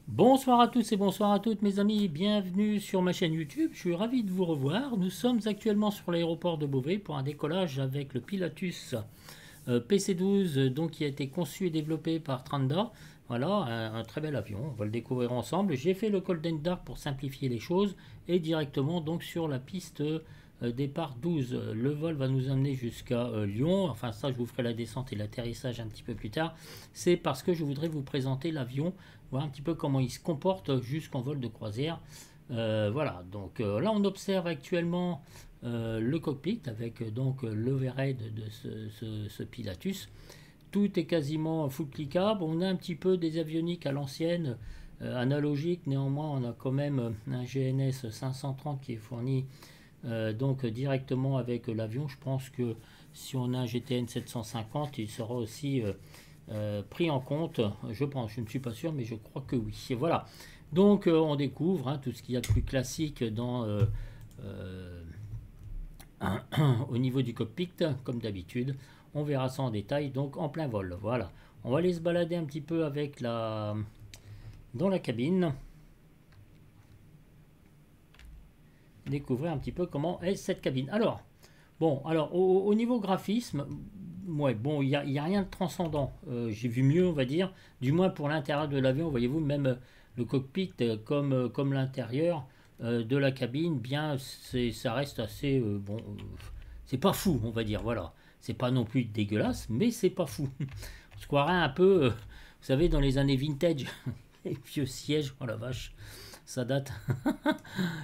Bonsoir à tous et bonsoir à toutes mes amis, bienvenue sur ma chaîne YouTube, je suis ravi de vous revoir. Nous sommes actuellement sur l'aéroport de Beauvais pour un décollage avec le Pilatus PC-12 donc, qui a été conçu et développé par Tranda. Voilà, un très bel avion, on va le découvrir ensemble. J'ai fait le Golden Dart pour simplifier les choses et directement donc sur la piste départ 12. Le vol va nous amener jusqu'à Lyon, enfin ça je vous ferai la descente et l'atterrissage un petit peu plus tard. C'est parce que je voudrais vous présenter l'avion, voir un petit peu comment il se comporte jusqu'en vol de croisière. Voilà, donc là on observe actuellement le cockpit avec donc l'overhead de ce Pilatus. Tout est quasiment full clickable. On a un petit peu des avioniques à l'ancienne, analogique. Néanmoins, on a quand même un GNS 530 qui est fourni donc directement avec l'avion. Je pense que si on a un GTN 750, il sera aussi pris en compte. Je pense, je ne suis pas sûr, mais je crois que oui. Et voilà. Donc on découvre tout ce qu'il y a de plus classique dans au niveau du cockpit, comme d'habitude. On verra ça en détail, donc en plein vol. Voilà. On va aller se balader un petit peu avec dans la cabine. Découvrir un petit peu comment est cette cabine. Alors, bon, alors au niveau graphisme, ouais, bon, il y a rien de transcendant. J'ai vu mieux, on va dire, du moins pour l'intérieur de l'avion. Voyez-vous, même le cockpit, comme l'intérieur de la cabine, bien, ça reste assez bon. C'est pas fou, on va dire. Voilà, c'est pas non plus dégueulasse, mais c'est pas fou. On se croirait un peu, vous savez, dans les années vintage, les vieux sièges. Oh la vache, ça date.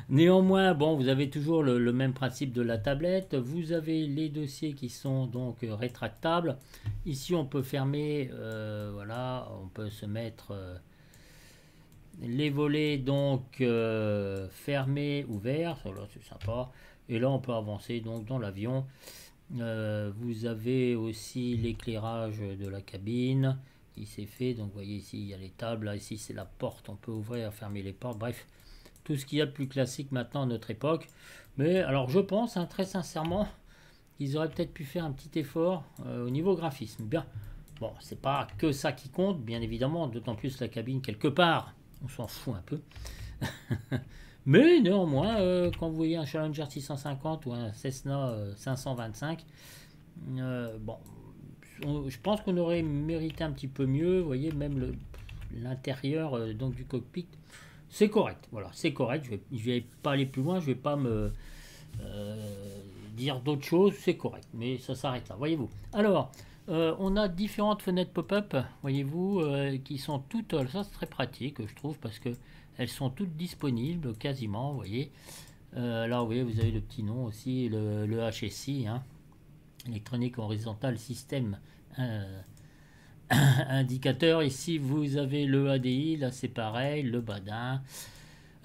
Néanmoins, bon, vous avez toujours le même principe de la tablette. Vous avez les dossiers qui sont donc rétractables. Ici, on peut fermer, voilà, on peut se mettre les volets donc fermés, ouverts. Ça, là, c'est sympa. Et là, on peut avancer donc dans l'avion. Vous avez aussi l'éclairage de la cabine qui s'est fait. Donc, vous voyez ici, il y a les tables. Là, ici, c'est la porte. On peut ouvrir, fermer les portes. Bref, tout ce qu'il y a de plus classique maintenant à notre époque. Mais alors je pense très sincèrement qu'ils auraient peut-être pu faire un petit effort au niveau graphisme. Bien, bon, c'est pas que ça qui compte, bien évidemment, d'autant plus la cabine quelque part, on s'en fout un peu. Mais néanmoins, quand vous voyez un Challenger 650 ou un Cessna 525, bon, je pense qu'on aurait mérité un petit peu mieux. Vous voyez, même l'intérieur donc du cockpit, c'est correct, voilà, c'est correct. Je vais pas aller plus loin, je vais pas me dire d'autres choses, c'est correct, mais ça s'arrête là, voyez-vous. Alors, on a différentes fenêtres pop-up, voyez-vous, qui sont toutes, ça c'est très pratique, je trouve, parce que elles sont toutes disponibles quasiment, vous voyez. Là, vous voyez, vous avez le petit nom aussi, le HSI, électronique horizontal système indicateur. Ici vous avez le ADI, là c'est pareil, le badin,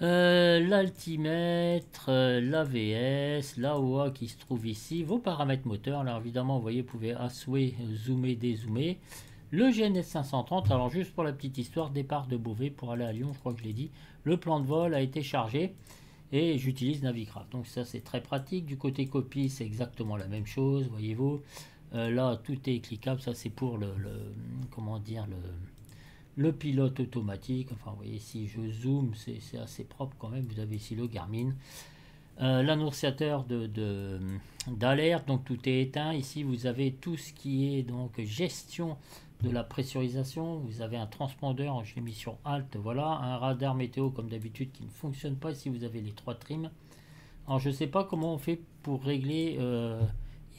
l'altimètre, l'AVS, l'AOA qui se trouve ici, vos paramètres moteurs. Alors évidemment vous voyez, vous pouvez à souhait zoomer, dézoomer. Le GNS 530, alors juste pour la petite histoire, départ de Beauvais pour aller à Lyon, je crois que je l'ai dit. Le plan de vol a été chargé et j'utilise Navicraft, donc ça c'est très pratique. Du côté copie c'est exactement la même chose, voyez-vous. Là tout est cliquable, ça c'est pour comment dire, le pilote automatique. Enfin vous voyez, si je zoome c'est assez propre quand même. Vous avez ici le Garmin, l'annonciateur d'alerte, donc tout est éteint. Ici vous avez tout ce qui est donc gestion de la pressurisation. Vous avez un transpondeur, je l'ai mis sur Alt, voilà, un radar météo comme d'habitude qui ne fonctionne pas. Ici vous avez les 3 trims. Alors je sais pas comment on fait pour régler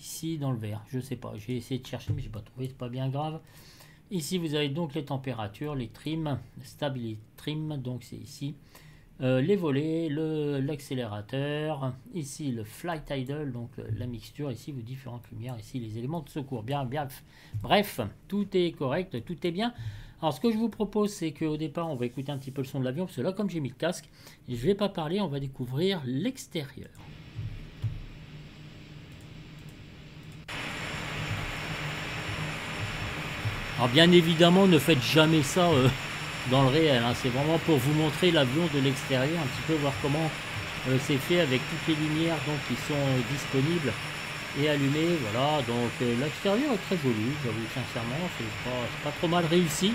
ici dans le vert, je sais pas, j'ai essayé de chercher mais j'ai pas trouvé, c'est pas bien grave. Ici vous avez donc les températures, les trims, stability trim, donc c'est ici. Les volets, l'accélérateur, ici le flight idle, donc la mixture, ici vos différentes lumières, ici les éléments de secours, bien, bref, tout est correct, tout est bien. Alors ce que je vous propose, c'est qu'au départ on va écouter un petit peu le son de l'avion, parce que là comme j'ai mis le casque, je ne vais pas parler, on va découvrir l'extérieur. Alors bien évidemment ne faites jamais ça dans le réel, c'est vraiment pour vous montrer l'avion de l'extérieur, un petit peu voir comment c'est fait avec toutes les lumières donc, qui sont disponibles et allumées. Voilà, donc l'extérieur est très joli, j'avoue sincèrement, c'est pas trop mal réussi.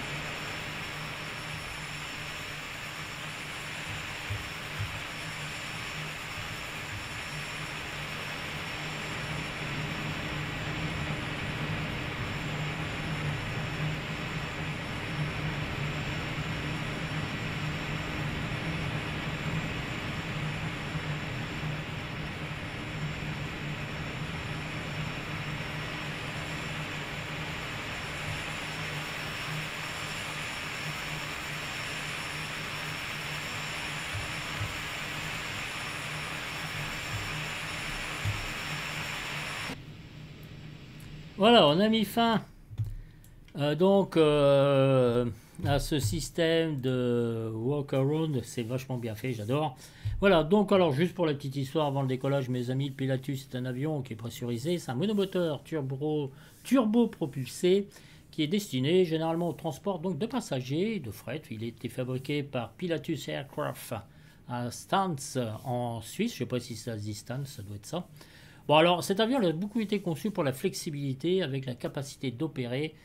Voilà, on a mis fin à ce système de walk around, c'est vachement bien fait, j'adore. Voilà, donc alors juste pour la petite histoire, avant le décollage, mes amis, le Pilatus c'est un avion qui est pressurisé, c'est un monomoteur turbo propulsé qui est destiné généralement au transport donc de passagers, de fret. Il a été fabriqué par Pilatus Aircraft à Stans en Suisse, je ne sais pas si ça se dit Stans, ça doit être ça. Bon alors cet avion a beaucoup été conçu pour la flexibilité avec la capacité d'opérer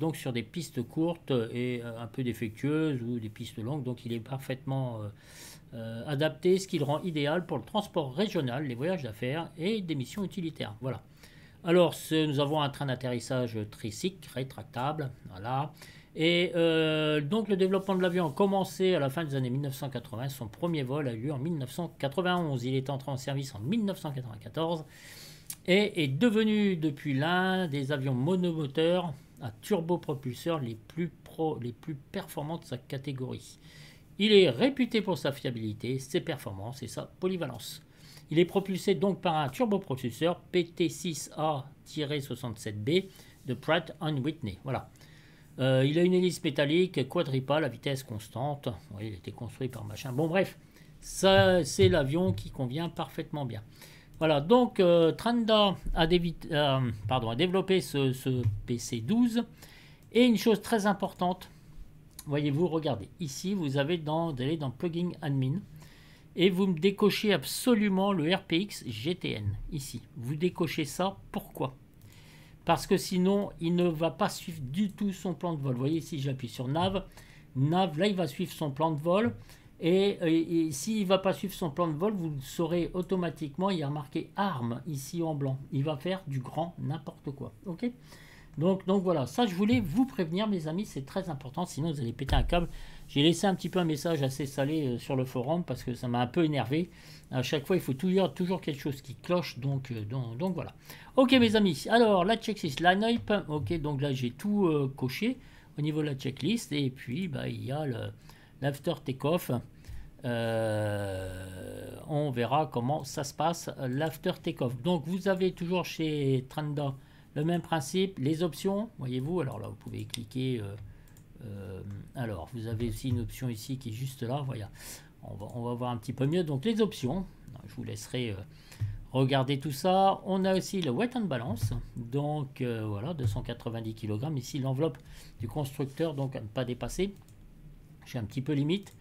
donc sur des pistes courtes et un peu défectueuses ou des pistes longues, donc il est parfaitement adapté, ce qui le rend idéal pour le transport régional, les voyages d'affaires et des missions utilitaires. Voilà. Alors nous avons un train d'atterrissage tricycle rétractable, voilà. Et donc le développement de l'avion a commencé à la fin des années 1980. Son premier vol a eu lieu en 1991. Il est entré en service en 1994 et est devenu depuis l'un des avions monomoteurs à turbopropulseurs les plus performants de sa catégorie. Il est réputé pour sa fiabilité, ses performances et sa polyvalence. Il est propulsé donc par un turbopropulseur PT6A-67B de Pratt & Whitney. Voilà. Il a une hélice métallique quadripale à vitesse constante. Oui, il a été construit par machin. Bon, bref, ça, c'est l'avion qui convient parfaitement bien. Voilà, donc Tranda a développé ce PC12. Et une chose très importante, voyez-vous, regardez, ici, vous allez dans Plugin Admin. Et vous me décochez absolument le RPX GTN, ici. Vous décochez ça, pourquoi ? Parce que sinon, il ne va pas suivre du tout son plan de vol. Vous voyez ici, j'appuie sur Nav. Nav, là, il va suivre son plan de vol. Et s'il ne va pas suivre son plan de vol, vous le saurez automatiquement. Il y a marqué ARM ici en blanc. Il va faire du grand n'importe quoi. Ok ? Donc voilà, ça je voulais vous prévenir mes amis, c'est très important, sinon vous allez péter un câble. J'ai laissé un petit peu un message assez salé sur le forum parce que ça m'a un peu énervé. À chaque fois il faut toujours quelque chose qui cloche, donc voilà. Ok mes amis, alors la checklist line-up, ok, donc là j'ai tout coché au niveau de la checklist et puis il y a l'after take-off. On verra comment ça se passe l'after take-off. Donc vous avez toujours chez Tranda le même principe, les options, voyez-vous, alors là vous pouvez cliquer, alors vous avez aussi une option ici qui est juste là, voilà, on va voir un petit peu mieux, donc les options, je vous laisserai regarder tout ça. On a aussi le weight and balance, donc voilà, 290 kg, ici l'enveloppe du constructeur, donc à ne pas dépasser, j'ai un petit peu limite.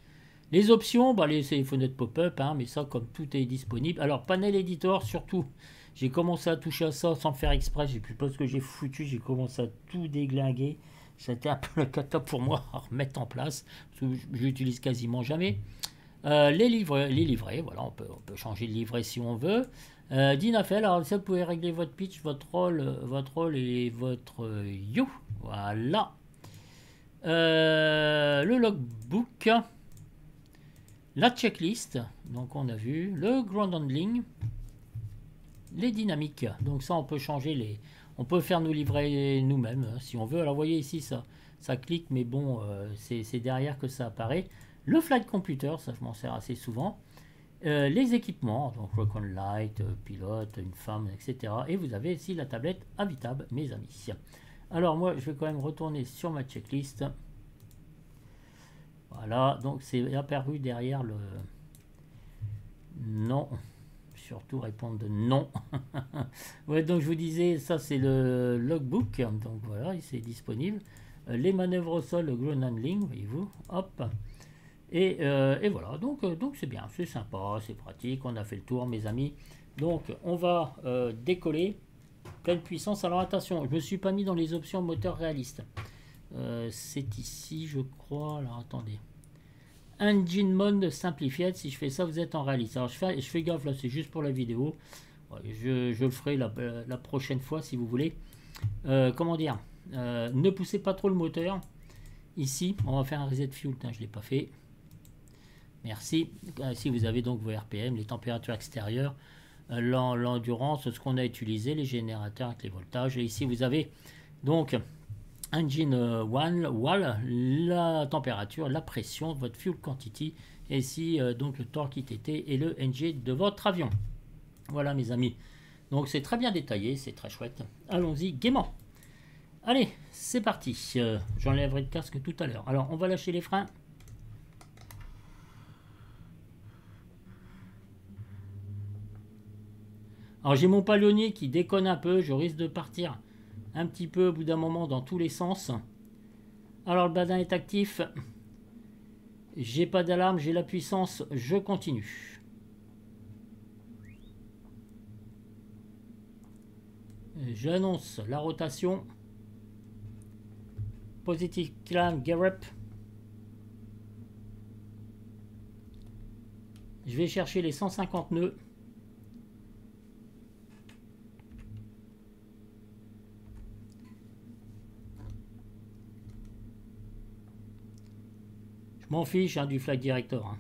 Les options, c'est les fenêtres pop-up, mais ça comme tout est disponible. Alors panel editor surtout, j'ai commencé à toucher à ça sans faire exprès, j'ai plus pas ce que j'ai foutu, j'ai commencé à tout déglinguer. C'était un peu le cata pour moi à remettre en place, parce que je l'utilise quasiment jamais. Les livrets, voilà, on peut changer de livret si on veut. Dinafel, alors ça vous pouvez régler votre pitch, votre rôle et votre you. Voilà. Le logbook. La checklist, donc on a vu. Le ground handling. Les dynamiques, donc ça on peut changer on peut faire nos livrets nous-mêmes si on veut. Alors vous voyez ici ça clique, mais bon c'est derrière que ça apparaît. Le flight computer, ça je m'en sers assez souvent. Les équipements, donc Recon Light, pilote, une femme, etc. Et vous avez ici la tablette Habitab, mes amis. Alors moi je vais quand même retourner sur ma checklist. Voilà, donc c'est apparu derrière le non. Surtout répondre de non. Ouais, donc je vous disais, ça c'est le logbook, donc voilà, c'est disponible. Les manœuvres au sol, le ground handling, voyez-vous, hop. Et voilà, donc c'est bien, c'est sympa, c'est pratique, on a fait le tour mes amis. Donc on va décoller, pleine puissance. Alors attention, je ne me suis pas mis dans les options moteur réaliste. C'est ici, je crois, alors attendez. Engine mode simplifié, si je fais ça vous êtes en réaliste. Alors je fais gaffe là, c'est juste pour la vidéo, je le ferai la prochaine fois si vous voulez. Comment dire, ne poussez pas trop le moteur. Ici on va faire un reset fuel, je ne l'ai pas fait, merci. Ici vous avez donc vos RPM, les températures extérieures, l'endurance, ce qu'on a utilisé, les générateurs avec les voltages, et ici vous avez donc Engine wall, la température, la pression, votre fuel quantity, et ici donc le torque ITT et le NG de votre avion. Voilà mes amis. Donc c'est très bien détaillé, c'est très chouette. Allons-y gaiement. Allez, c'est parti. J'enlèverai le casque tout à l'heure. Alors, on va lâcher les freins. Alors, j'ai mon palonnier qui déconne un peu. Je risque de partir un petit peu au bout d'un moment dans tous les sens. Alors, le badin est actif. J'ai pas d'alarme, j'ai la puissance. Je continue. J'annonce la rotation. Positive climb, gear up. Je vais chercher les 150 nœuds. Je m'en fiche du flag director. Hein.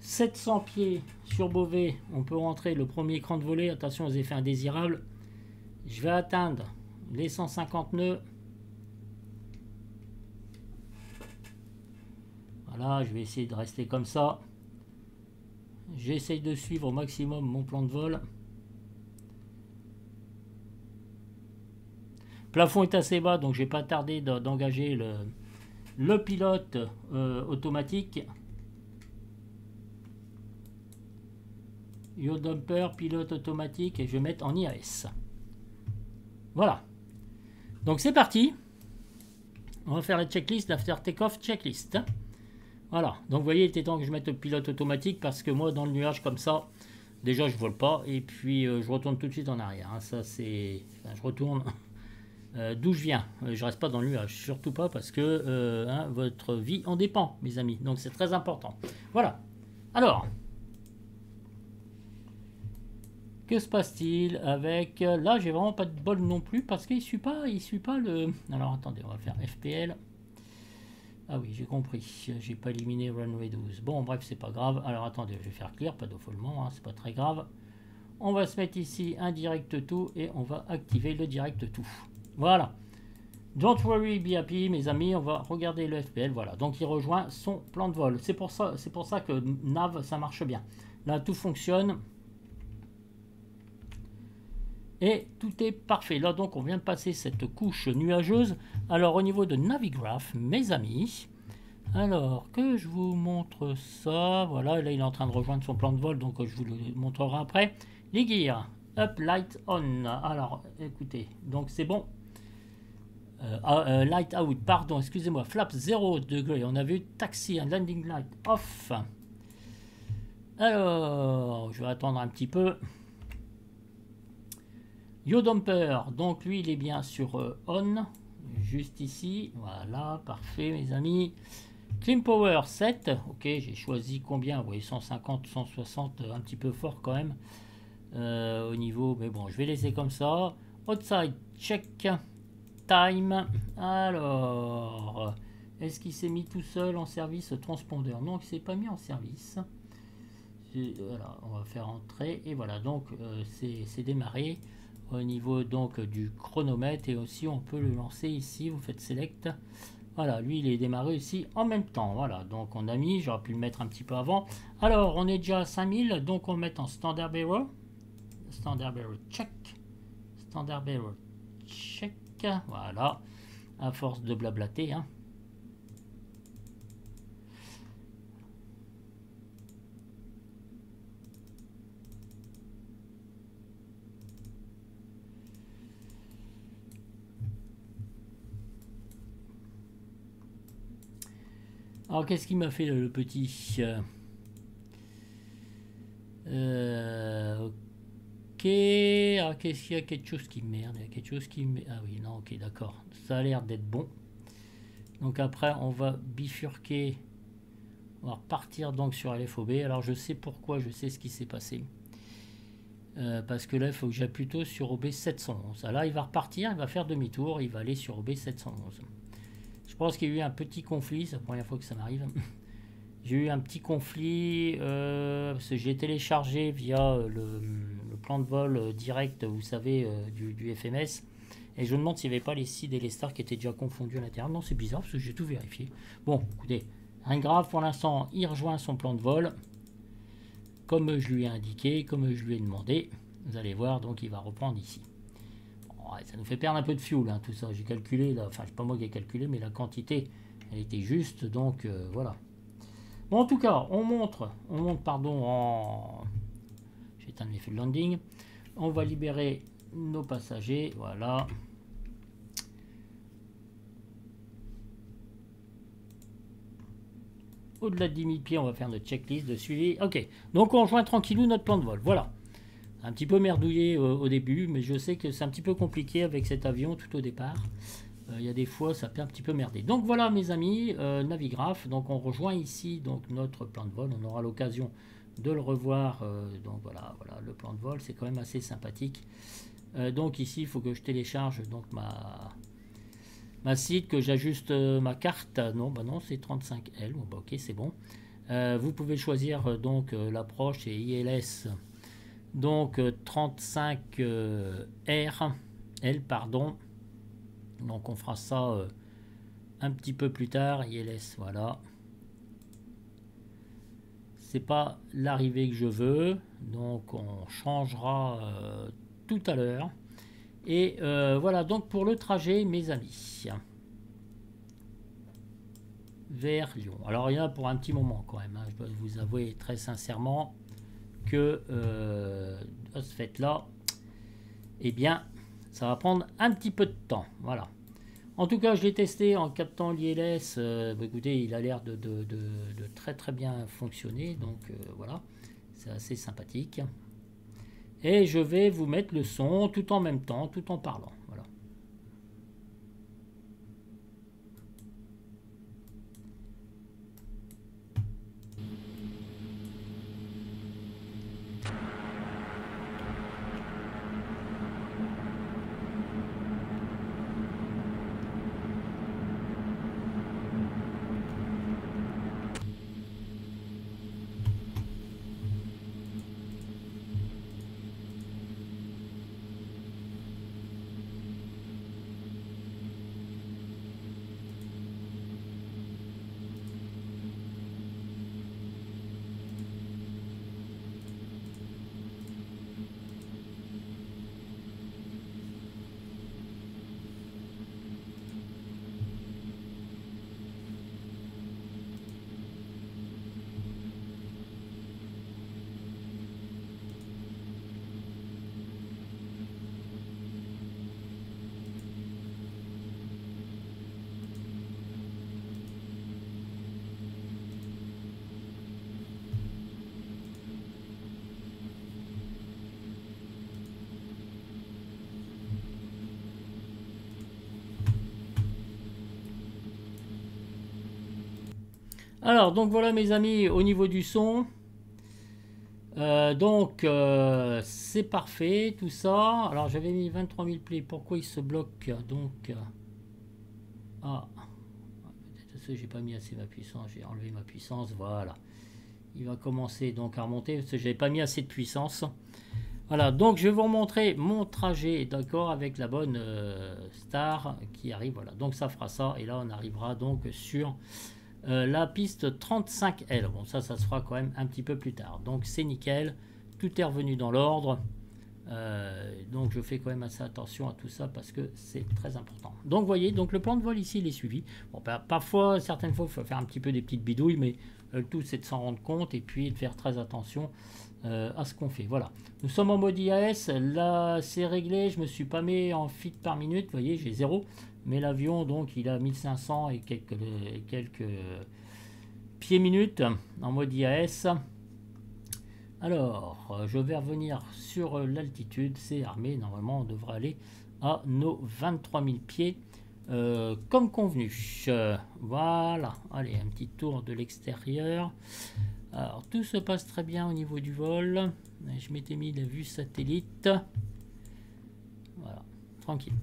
700 pieds sur Beauvais, on peut rentrer le premier écran de volée. Attention aux effets indésirables. Je vais atteindre les 150 nœuds. Voilà, je vais essayer de rester comme ça. J'essaye de suivre au maximum mon plan de vol. Le plafond est assez bas, donc je vais pas tarder d'engager le pilote automatique. Yaw Damper, pilote automatique, et je vais mettre en IAS. Voilà. Donc c'est parti. On va faire la checklist, l'after takeoff checklist. Voilà, donc vous voyez, il était temps que je mette le pilote automatique parce que moi, dans le nuage comme ça, déjà je vole pas et puis je retourne tout de suite en arrière. Hein. Ça, c'est. Enfin, je retourne d'où je viens. Je reste pas dans le nuage, surtout pas parce que votre vie en dépend, mes amis. Donc c'est très important. Voilà. Alors, que se passe-t-il avec. Là, j'ai vraiment pas de bol non plus parce qu'il suit pas le. Alors attendez, on va faire FPL. Ah oui, j'ai compris. J'ai pas éliminé Runway 12. Bon, bref, c'est pas grave. Alors, attendez, je vais faire clear, pas d'affolement, hein, c'est pas très grave. On va se mettre ici un direct to et on va activer le direct to. Voilà. Don't worry, be happy, mes amis. On va regarder le FPL. Voilà. Donc, il rejoint son plan de vol. C'est pour ça que Nav, ça marche bien. Là, tout fonctionne. Et tout est parfait. Là, donc, on vient de passer cette couche nuageuse. Alors, au niveau de Navigraph, mes amis, alors que je vous montre ça. Voilà, là, il est en train de rejoindre son plan de vol, donc je vous le montrerai après. Les gears, up, light, on. Alors, écoutez, donc c'est bon. Light out, pardon, excusez-moi. Flap 0 degré. On a vu taxi, landing light off. Alors, je vais attendre un petit peu. Yaw Damper, donc lui il est bien sur on, juste ici, voilà, parfait mes amis. Clean Power 7, ok, j'ai choisi combien, oui 150, 160, un petit peu fort quand même, au niveau, mais bon, je vais laisser comme ça. Outside, check, time, alors, est-ce qu'il s'est mis tout seul en service transpondeur? Non, il ne s'est pas mis en service. Voilà, on va faire entrer, et voilà, donc c'est démarré. Au niveau donc du chronomètre et aussi on peut le lancer ici, vous faites select, voilà, lui il est démarré ici en même temps, voilà, donc on a mis, j'aurais pu le mettre un petit peu avant. Alors on est déjà à 5000, donc on met en standard barrel check, standard barrel check, voilà, à force de blablater, hein. Alors, qu'est-ce qu'il m'a fait le petit ok. Alors, qu'est-ce qu'il y a? Quelque chose qui merde. Il y a quelque chose qui. Ah oui, non, ok, d'accord. Ça a l'air d'être bon. Donc, après, on va bifurquer. On va repartir donc sur LFOB. Alors, je sais pourquoi, je sais ce qui s'est passé. Parce que là, il faut que j'aille plutôt sur OB 711. Alors là, il va repartir, il va faire demi-tour, il va aller sur OB 711. Je pense qu'il y a eu un petit conflit, c'est la première fois que ça m'arrive. J'ai eu un petit conflit parce que j'ai téléchargé via le plan de vol direct, vous savez, du FMS. Et je me demande s'il n'y avait pas les seeds et les stars qui étaient déjà confondus à l'intérieur. Non, c'est bizarre parce que j'ai tout vérifié. Bon, écoutez, rien de grave pour l'instant, il rejoint son plan de vol. Comme je lui ai indiqué, comme je lui ai demandé. Vous allez voir, donc il va reprendre ici. Bon, ouais, ça nous fait perdre un peu de fuel, hein, tout ça. J'ai calculé, là, enfin, c'est pas moi qui ai calculé, mais la quantité, elle était juste, donc voilà. Bon, en tout cas, on monte, pardon, en... J'éteins l'effet de landing. On va libérer nos passagers, voilà. Au-delà de 10 000 pieds, on va faire notre checklist de suivi. Ok, donc on rejoint tranquillou notre plan de vol. Voilà. Un petit peu merdouillé au début, mais je sais que c'est un petit peu compliqué avec cet avion tout au départ. Il y a des fois, ça peut un petit peu merder. Donc voilà, mes amis, Navigraph. Donc on rejoint ici donc notre plan de vol. On aura l'occasion de le revoir. Donc voilà, le plan de vol, c'est quand même assez sympathique. Donc ici, il faut que je télécharge donc ma site, que j'ajuste ma carte. Non, bah non, c'est 35L. Bon, bah, ok, c'est bon. Vous pouvez choisir donc l'approche et ILS. Donc 35R, L, pardon. Donc on fera ça un petit peu plus tard. ILS, voilà. C'est pas l'arrivée que je veux. Donc on changera tout à l'heure. Et voilà, donc pour le trajet, mes amis, vers Lyon. Alors il y en a pour un petit moment quand même, hein. Je dois vous avouer très sincèrement que à ce fait-là, eh bien, ça va prendre un petit peu de temps. Voilà. En tout cas, je l'ai testé en captant l'ILS. Écoutez, il a l'air de très très bien fonctionner. Donc voilà, c'est assez sympathique. Et je vais vous mettre le son tout en même temps, tout en parlant. Voilà. Alors, donc voilà mes amis, au niveau du son, c'est parfait tout ça. Alors j'avais mis 23 000 plays, pourquoi il se bloque donc peut-être que j'ai pas mis assez ma puissance, j'ai enlevé ma puissance, voilà. Il va commencer donc à remonter parce que j'avais pas mis assez de puissance. Voilà, donc je vais vous montrer mon trajet, d'accord, avec la bonne star qui arrive, voilà. Donc ça fera ça, et là on arrivera donc sur la piste 35L. Bon, ça se fera quand même un petit peu plus tard. Donc c'est nickel, tout est revenu dans l'ordre. Donc je fais quand même assez attention à tout ça parce que c'est très important. Donc vous voyez, donc le plan de vol ici il est suivi. Bon, parfois, certaines fois il faut faire un petit peu des petites bidouilles, mais le tout c'est de s'en rendre compte et puis de faire très attention à ce qu'on fait. Voilà, nous sommes en mode IAS, là c'est réglé, je me suis pas mis en feet par minute, vous voyez j'ai 0, mais l'avion donc il a 1500 et quelques pieds minutes en mode IAS. Alors, je vais revenir sur l'altitude, c'est armé, normalement on devrait aller à nos 23 000 pieds comme convenu. Voilà, allez, un petit tour de l'extérieur. Alors, tout se passe très bien au niveau du vol. Je m'étais mis la vue satellite. Voilà, tranquille.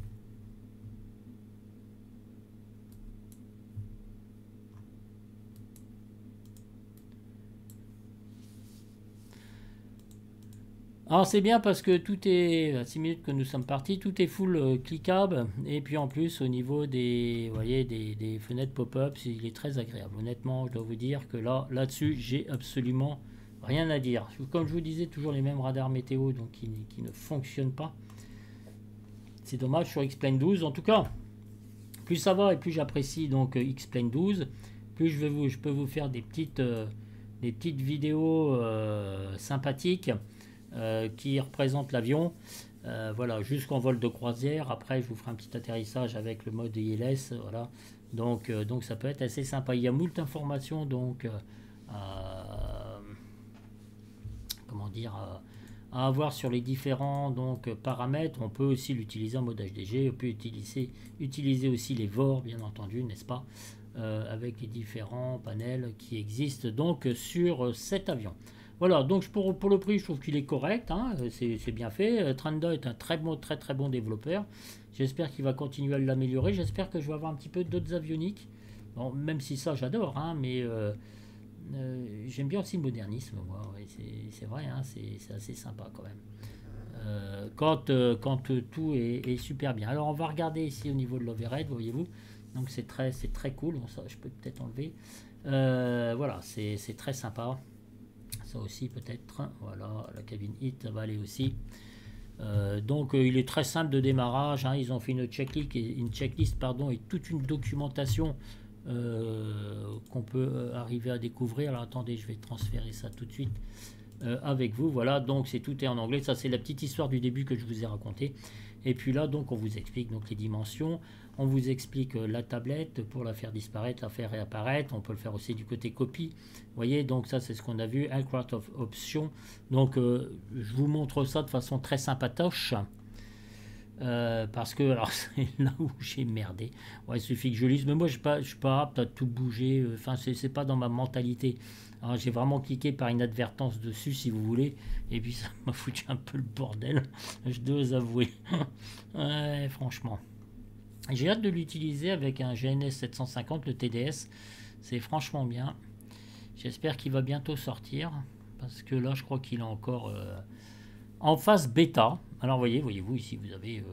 Alors c'est bien parce que tout est, à 6 minutes que nous sommes partis, tout est full cliquable. Et puis en plus au niveau des, vous voyez, des fenêtres pop-up, il est très agréable. Honnêtement, je dois vous dire que là-dessus, j'ai absolument rien à dire. Comme je vous disais, toujours les mêmes radars météo donc qui ne fonctionnent pas. C'est dommage sur X-Plane 12. En tout cas, plus ça va et plus j'apprécie donc X-Plane 12, plus je peux vous faire des petites vidéos sympathiques qui représentent l'avion. Voilà, jusqu'en vol de croisière. Après, je vous ferai un petit atterrissage avec le mode ILS. Voilà. Donc ça peut être assez sympa. Il y a moult informations donc comment dire à avoir sur les différents donc paramètres. On peut aussi l'utiliser en mode HDG. On peut utiliser aussi les VOR, bien entendu, n'est-ce pas, avec les différents panels qui existent donc sur cet avion. Voilà, donc pour le prix, je trouve qu'il est correct, hein, c'est bien fait. Trenda est un très bon développeur. J'espère qu'il va continuer à l'améliorer. J'espère que je vais avoir un petit peu d'autres avioniques. Bon, même si ça, j'adore, hein, mais j'aime bien aussi le modernisme. Moi, ouais, c'est vrai, hein, c'est assez sympa quand même. Quand tout est super bien. Alors, on va regarder ici au niveau de l'overhead, voyez-vous. Donc, c'est très cool. Bon, ça, je peux peut-être enlever. Voilà, c'est très sympa. Ça aussi peut-être, voilà, la cabine hit va aller aussi. Donc il est très simple de démarrage, hein. Ils ont fait une checklist et toute une documentation qu'on peut arriver à découvrir. Alors attendez, je vais transférer ça tout de suite avec vous. Voilà, donc tout est en anglais. Ça c'est la petite histoire du début que je vous ai raconté. Et puis là donc on vous explique donc les dimensions. On vous explique la tablette pour la faire disparaître, la faire réapparaître. On peut le faire aussi du côté copie. Vous voyez, donc ça c'est ce qu'on a vu. Aircraft of Option. Donc je vous montre ça de façon très sympatoche. Parce que alors c'est là où j'ai merdé. Ouais, il suffit que je lise. Mais moi je suis pas apte à tout bouger. Enfin c'est pas dans ma mentalité. Alors j'ai vraiment cliqué par inadvertance dessus si vous voulez. Et puis ça m'a foutu un peu le bordel. Je dois avouer. Ouais, franchement. J'ai hâte de l'utiliser avec un GNS 750, le TDS. C'est franchement bien. J'espère qu'il va bientôt sortir. Parce que là, je crois qu'il est encore en phase bêta. Alors, voyez-vous, ici, vous avez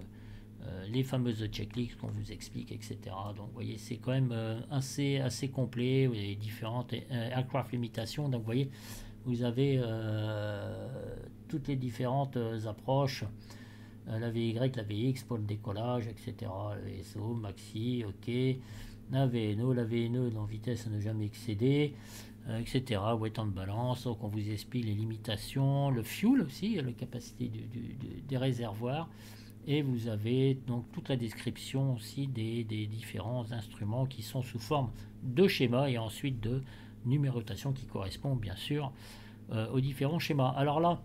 les fameuses checklists qu'on vous explique, etc. Donc, vous voyez, c'est quand même assez complet. Vous avez les différentes aircraft limitations. Donc, vous voyez, vous avez toutes les différentes approches. La VY, la VX pour le décollage, etc. La VSO, Maxi, ok. La VNO dans vitesse à ne jamais excéder, etc. Weight and balance, donc on vous explique les limitations, le fuel aussi, la capacité des réservoirs. Et vous avez donc toute la description aussi des différents instruments qui sont sous forme de schéma et ensuite de numérotation qui correspond bien sûr aux différents schémas. Alors là,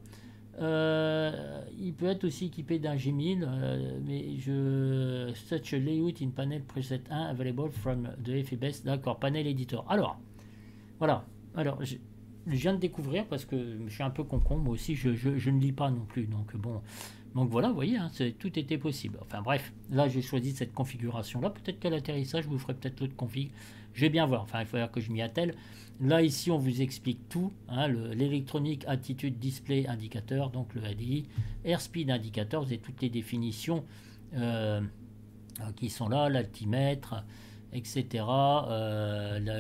il peut être aussi équipé d'un G1000, mais such a layout in panel preset 1 available from the FBS. D'accord, panel editor. Alors, voilà. Alors, je viens de découvrir parce que je suis un peu concombre, moi aussi, je ne lis pas non plus. Donc, bon. Donc voilà, vous voyez, hein, tout était possible. Enfin bref, là j'ai choisi cette configuration-là. Peut-être qu'à l'atterrissage, je vous ferai peut-être l'autre config. Je vais bien voir. Enfin, il faut que je m'y attelle. Là, ici, on vous explique tout. Hein, l'électronique attitude display indicateur, donc le ADI, airspeed indicateur, vous avez toutes les définitions qui sont là, l'altimètre, etc.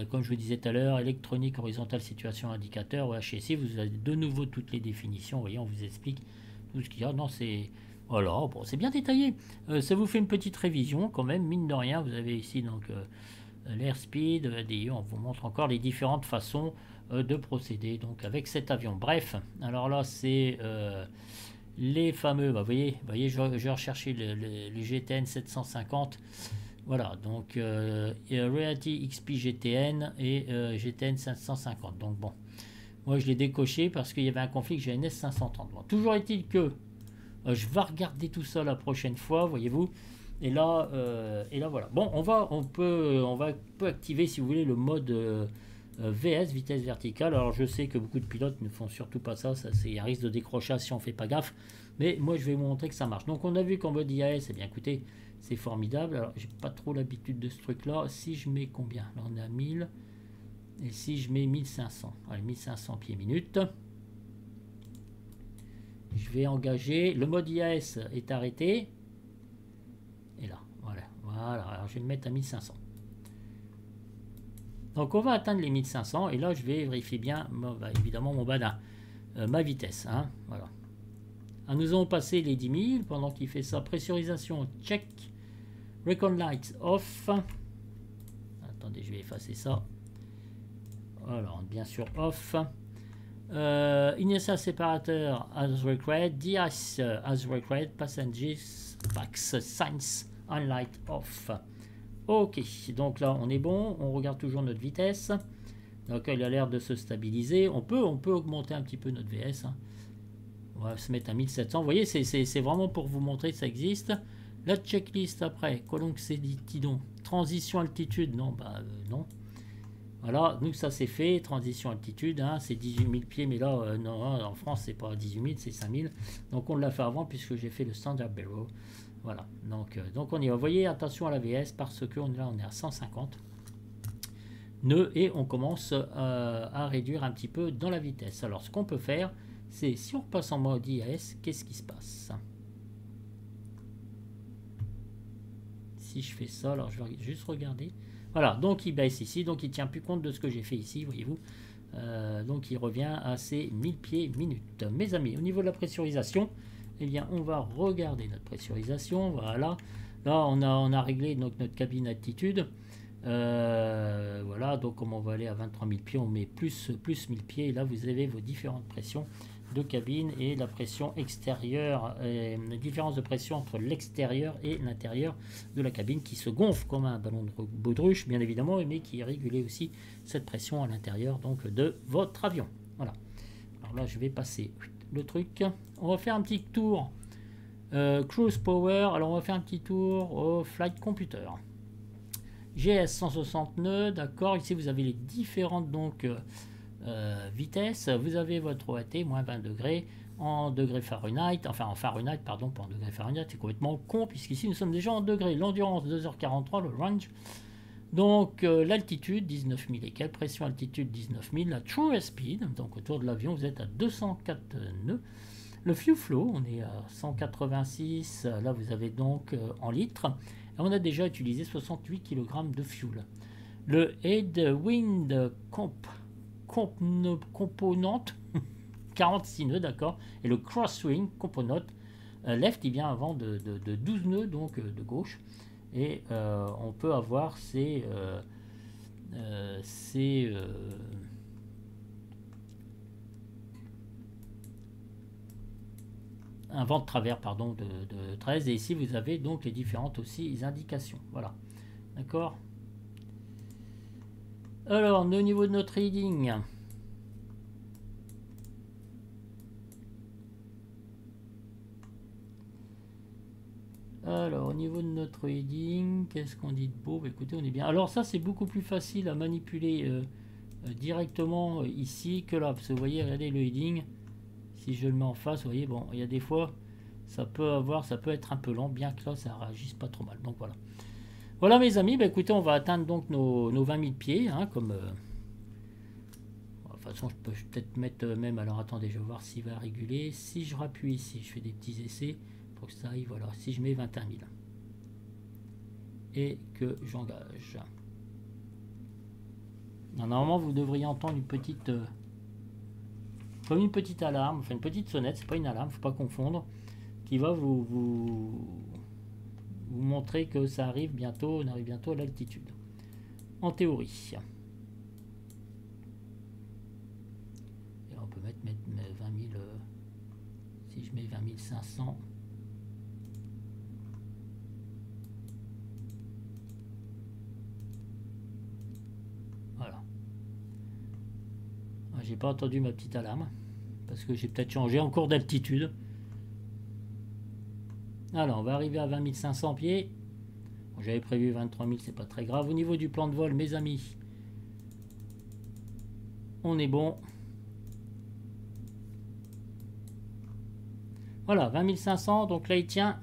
Comme je vous disais tout à l'heure, électronique horizontale situation indicateur, HSI, vous avez de nouveau toutes les définitions. Vous voyez, on vous explique tout ce qu'il y a. Non, c'est... Voilà, bon, c'est bien détaillé. Ça vous fait une petite révision quand même, mine de rien. Vous avez ici donc... l'airspeed, ADI, on vous montre encore les différentes façons de procéder donc avec cet avion. Bref, alors là c'est les fameux, vous voyez je vais rechercher le GTN 750. Voilà, donc Reality XP GTN et GTN 550. Donc bon, moi je l'ai décoché parce qu'il y avait un conflit GNS 530. Bon, toujours est-il que je vais regarder tout ça la prochaine fois, voyez-vous. Et là voilà. Bon, on peut activer si vous voulez le mode VS, vitesse verticale. Alors je sais que beaucoup de pilotes ne font surtout pas ça, c'est un risque de décrochage si on fait pas gaffe. Mais moi je vais vous montrer que ça marche. Donc on a vu qu'en mode IAS, eh bien écoutez, c'est formidable. Alors j'ai pas trop l'habitude de ce truc-là. Si je mets combien? Là on est à 1000. Et si je mets 1500, allez 1500 pieds minutes. Je vais engager. Le mode IAS est arrêté. Et là, voilà. Alors je vais le mettre à 1500. Donc on va atteindre les 1500 et là je vais vérifier bien évidemment mon badin, ma vitesse. Hein, voilà. Alors, nous allons passer les 10 000 pendant qu'il fait sa pressurisation check, recon lights off. Attendez, je vais effacer ça. Alors bien sûr off. Inertial separator as required, DIS as required, passengers packs signs on light off. Ok, donc là on est bon, on regarde toujours notre vitesse. Donc il a l'air de se stabiliser. On peut augmenter un petit peu notre VS. Hein. On va se mettre à 1700. Vous voyez, c'est vraiment pour vous montrer que ça existe. La checklist après, colonne Tidon, transition altitude, non, non. Voilà, donc ça c'est fait, transition altitude, hein, c'est 18 000 pieds, mais là, non, en France c'est pas 18 000, c'est 5 000. Donc on l'a fait avant puisque j'ai fait le standard barrel. Voilà, donc on y va. Vous voyez, attention à la VS parce que là on est à 150 nœuds et on commence à réduire un petit peu dans la vitesse. Alors ce qu'on peut faire, c'est si on repasse en mode IAS, qu'est-ce qui se passe? Si je fais ça, alors je vais juste regarder. Voilà, donc il baisse ici, donc il ne tient plus compte de ce que j'ai fait ici, voyez-vous. Donc il revient à ses 1000 pieds minutes. Mes amis, au niveau de la pressurisation, eh bien on va regarder notre pressurisation. Voilà, là on a réglé donc notre cabine altitude. Voilà, donc comme on va aller à 23 000 pieds, on met plus 1000 pieds. Et là vous avez vos différentes pressions de cabine et la pression extérieure, la différence de pression entre l'extérieur et l'intérieur de la cabine qui se gonfle comme un ballon de baudruche bien évidemment, mais qui est régulé aussi cette pression à l'intérieur donc de votre avion. Voilà. Alors là je vais passer le truc. On va faire un petit tour cruise power. Alors on va faire un petit tour au flight computer. GS 160 nœuds, d'accord. Ici vous avez les différentes donc vitesse, vous avez votre OAT, moins 20 degrés, en degrés Fahrenheit, enfin en Fahrenheit, pardon, pas en degrés Fahrenheit, c'est complètement con, puisqu'ici nous sommes déjà en degrés, l'endurance 2h43, le range, donc l'altitude 19 000 et quelques, pression altitude 19 000, la true speed, donc autour de l'avion vous êtes à 204 nœuds, le fuel flow, on est à 186, là vous avez donc en litres, et on a déjà utilisé 68 kg de fuel. Le headwind component 46 nœuds, d'accord, et le crosswind component left il vient avant de 12 nœuds donc de gauche, et on peut avoir un vent de travers pardon de 13, et ici vous avez donc les différentes aussi indications. Voilà, d'accord. Alors, au niveau de notre reading, qu'est-ce qu'on dit de beau? Écoutez, on est bien. Alors ça, c'est beaucoup plus facile à manipuler directement ici que là. Parce que vous voyez, regardez le heading. Si je le mets en face, vous voyez, bon, il y a des fois, ça peut être un peu lent, bien que là, ça réagisse pas trop mal. Donc voilà. Voilà mes amis, bah, écoutez, on va atteindre donc nos 20 000 pieds, hein, comme... de toute façon, je peux peut-être mettre même... Alors attendez, je vais voir s'il va réguler. Si je rappuie ici, je fais des petits essais pour que ça aille, voilà. Si je mets 21 000 et que j'engage. Normalement, vous devriez entendre une petite... comme une petite alarme, enfin une petite sonnette, c'est pas une alarme, faut pas confondre, qui va vous montrer que ça arrive bientôt, on arrive bientôt à l'altitude. En théorie. Et on peut mettre 20 000, si je mets 20 500. Voilà. J'ai pas entendu ma petite alarme, parce que j'ai peut-être changé en cours d'altitude. Alors, on va arriver à 20 500 pieds. Bon, j'avais prévu 23 000, c'est pas très grave. Au niveau du plan de vol, mes amis, on est bon. Voilà, 20 500, donc là, il tient.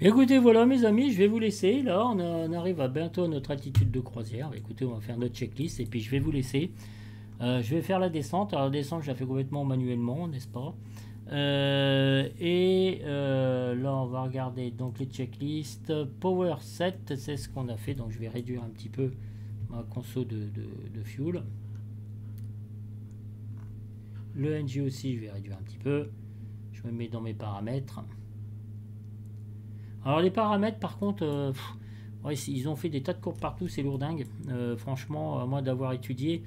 Écoutez, voilà mes amis, je vais vous laisser. Là, on arrive à bientôt à notre altitude de croisière. Écoutez, on va faire notre checklist et puis je vais vous laisser. Je vais faire la descente. Alors la descente, je la fais complètement manuellement, n'est-ce pas? Là, on va regarder donc les checklists. Power 7, c'est ce qu'on a fait. Donc je vais réduire un petit peu ma conso de fuel. Le NG aussi, je vais réduire un petit peu. Je me mets dans mes paramètres. Alors les paramètres, par contre, ouais, ils ont fait des tas de courbes partout, c'est lourdingue. Franchement, à moins d'avoir étudié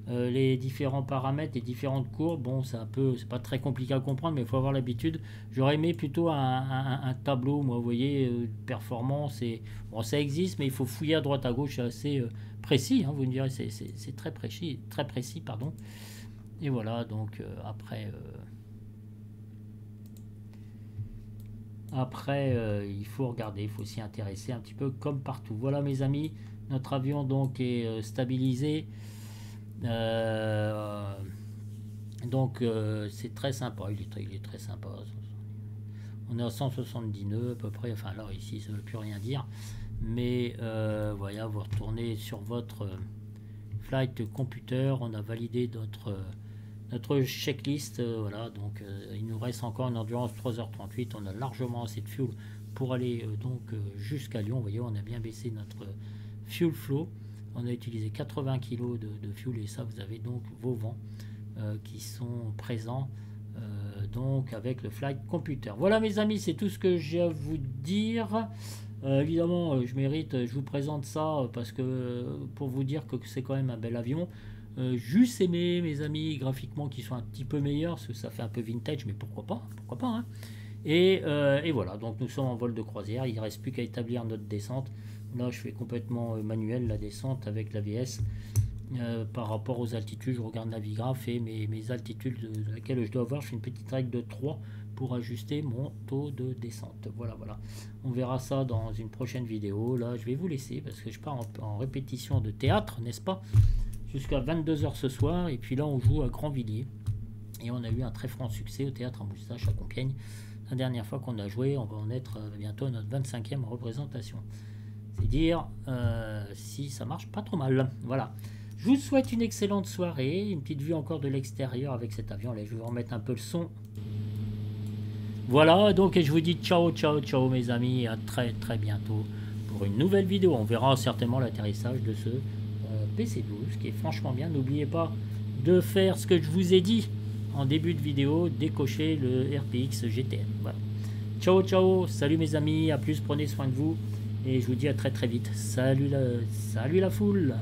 les différents paramètres, les différentes courbes, bon, c'est pas très compliqué à comprendre, mais il faut avoir l'habitude. J'aurais aimé plutôt un tableau, moi, vous voyez, performance. Bon, ça existe, mais il faut fouiller à droite à gauche, c'est assez précis. Hein, vous me direz, c'est très précis, pardon. Et voilà, donc après. Après, il faut regarder, il faut s'y intéresser un petit peu comme partout. Voilà mes amis, notre avion donc est stabilisé. Donc c'est très sympa, il est très sympa. On est à 170 nœuds à peu près, enfin là ici ça ne veut plus rien dire. Mais voilà, vous retournez sur votre flight computer, on a validé notre checklist, voilà, donc il nous reste encore une endurance 3h38, on a largement assez de fuel pour aller jusqu'à Lyon. Vous voyez, on a bien baissé notre fuel flow, on a utilisé 80 kg de fuel et ça vous avez donc vos vents qui sont présents donc avec le flight computer. Voilà mes amis, c'est tout ce que j'ai à vous dire. Évidemment, je vous présente ça parce que pour vous dire que c'est quand même un bel avion. Juste aimé mes amis graphiquement qui sont un petit peu meilleurs parce que ça fait un peu vintage, mais pourquoi pas hein. Et voilà, donc nous sommes en vol de croisière, il ne reste plus qu'à établir notre descente. Là je fais complètement manuel la descente avec l'AVS par rapport aux altitudes. Je regarde Navigraph et mes altitudes de laquelle je dois avoir, je fais une petite règle de 3 pour ajuster mon taux de descente. Voilà, on verra ça dans une prochaine vidéo. Là je vais vous laisser parce que je pars en répétition de théâtre, n'est-ce pas, jusqu'à 22h ce soir, et puis là on joue à Grandvilliers et on a eu un très franc succès au théâtre en moustache à Compiègne. La dernière fois qu'on a joué, on va en être bientôt à notre 25e représentation. C'est dire si ça marche pas trop mal. Voilà, je vous souhaite une excellente soirée, une petite vue encore de l'extérieur avec cet avion. Là je vais vous remettre un peu le son. Voilà, donc et je vous dis ciao mes amis, à très bientôt pour une nouvelle vidéo. On verra certainement l'atterrissage de ce PC12 qui est franchement bien. N'oubliez pas de faire ce que je vous ai dit en début de vidéo, décocher le RPX GTN. Voilà. Ciao, salut mes amis, à plus, prenez soin de vous et je vous dis à très vite. Salut la foule.